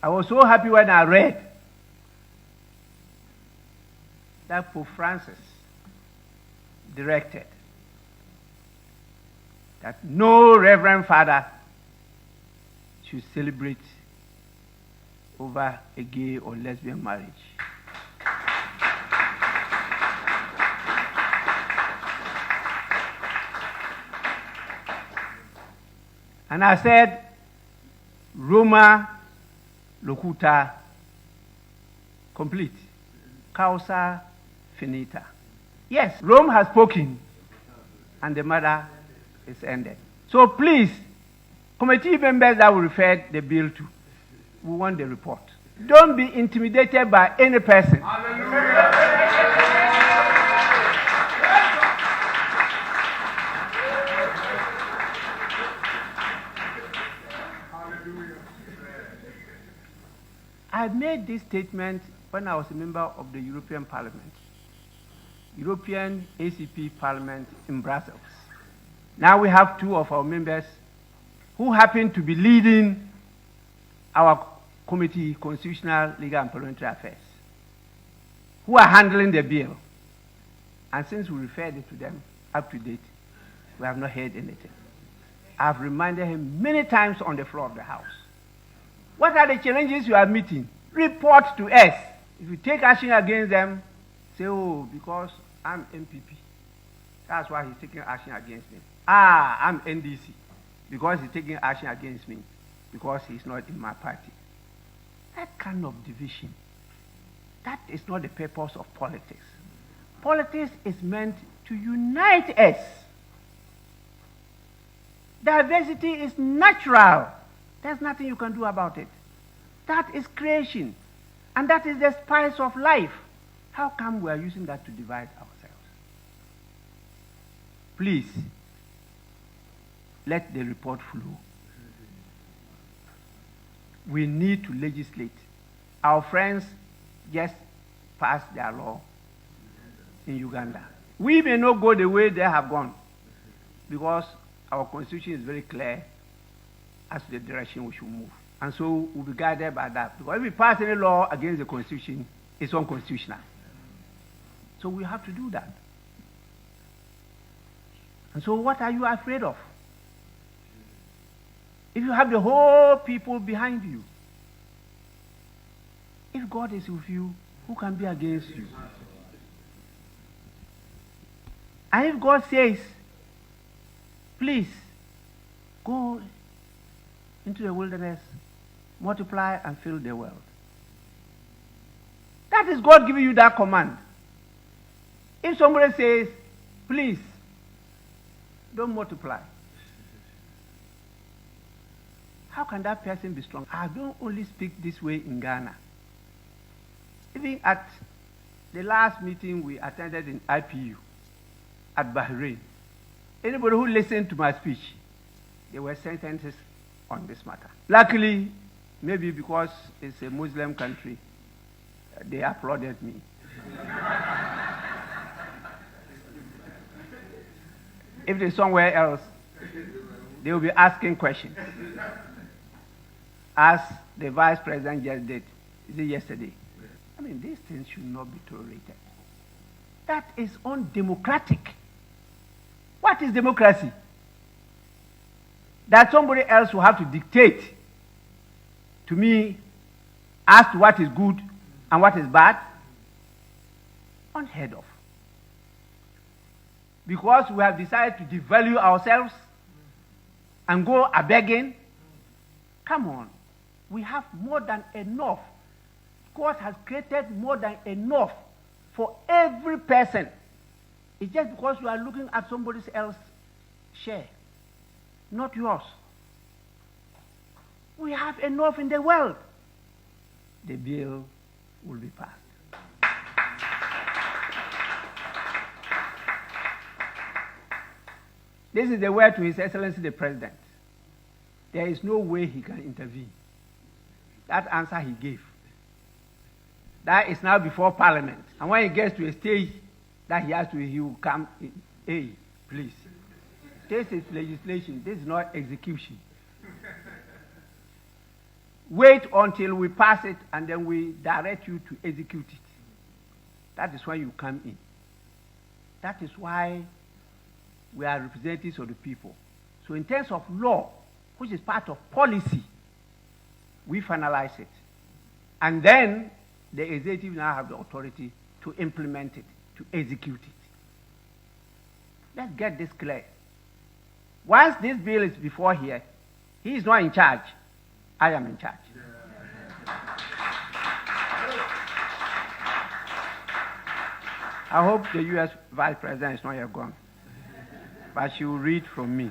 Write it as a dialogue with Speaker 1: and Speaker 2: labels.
Speaker 1: I was so happy when I read that Pope Francis directed that no Reverend Father should celebrate over a gay or lesbian marriage. And I said, Roma locuta complete, causa finita. Yes, Rome has spoken, and the matter is ended. So please, committee members that will refer the bill to, we want the report. Don't be intimidated by any person. I made this statement when I was a member of the European Parliament, European ACP Parliament in Brussels. Now we have two of our members who happen to be leading our committee, Constitutional, Legal and Parliamentary Affairs, who are handling the bill. And since we referred it to them up to date, we have not heard anything. I've reminded him many times on the floor of the House. What are the challenges you are meeting? Report to us. If you take action against them, say, oh, because I'm MPP. That's why he's taking action against me. I'm NDC. Because he's taking action against me. Because he's not in my party. That kind of division, that is not the purpose of politics. Politics is meant to unite us. Diversity is natural. There's nothing you can do about it. That is creation. And that is the spice of life. How come we are using that to divide ourselves? Please, let the report flow. We need to legislate. Our friends just passed their law in Uganda. We may not go the way they have gone because our constitution is very clear as to the direction we should move. And so we'll be guided by that. Because if we pass any law against the constitution, it's unconstitutional. So we have to do that. And so what are you afraid of? If you have the whole people behind you, if God is with you, who can be against you? And if God says, please, go into the wilderness, multiply and fill the world. That is God giving you that command. If somebody says, please, don't multiply, how can that person be strong? I don't only speak this way in Ghana. Even at the last meeting we attended in IPU at Bahrain, anybody who listened to my speech, there were sentences on this matter. Luckily, maybe because it's a Muslim country, they applauded me. If it's somewhere else, they will be asking questions. As the vice president just did, is it yesterday? I mean, these things should not be tolerated. That is undemocratic. What is democracy? That somebody else will have to dictate to me as to what is good and what is bad? Unheard of. Because we have decided to devalue ourselves and go a-begging. Come on. We have more than enough. God has created more than enough for every person. It's just because you are looking at somebody else's share, not yours. We have enough in the world. The bill will be passed. This is the word to His Excellency the President. There is no way he can intervene. That answer he gave. That is now before Parliament. And when he gets to a stage that he will come in. Hey, please. This is legislation. This is not execution. wait until we pass it and then we direct you to execute it. That is when you come in. That is why we are representatives of the people. So in terms of law, which is part of policy, we finalize it. And then the executive now have the authority to implement it, to execute it. Let's get this clear. Once this bill is before here, he is not in charge. I am in charge. I hope the U.S. Vice President is not yet gone, but she will read from me.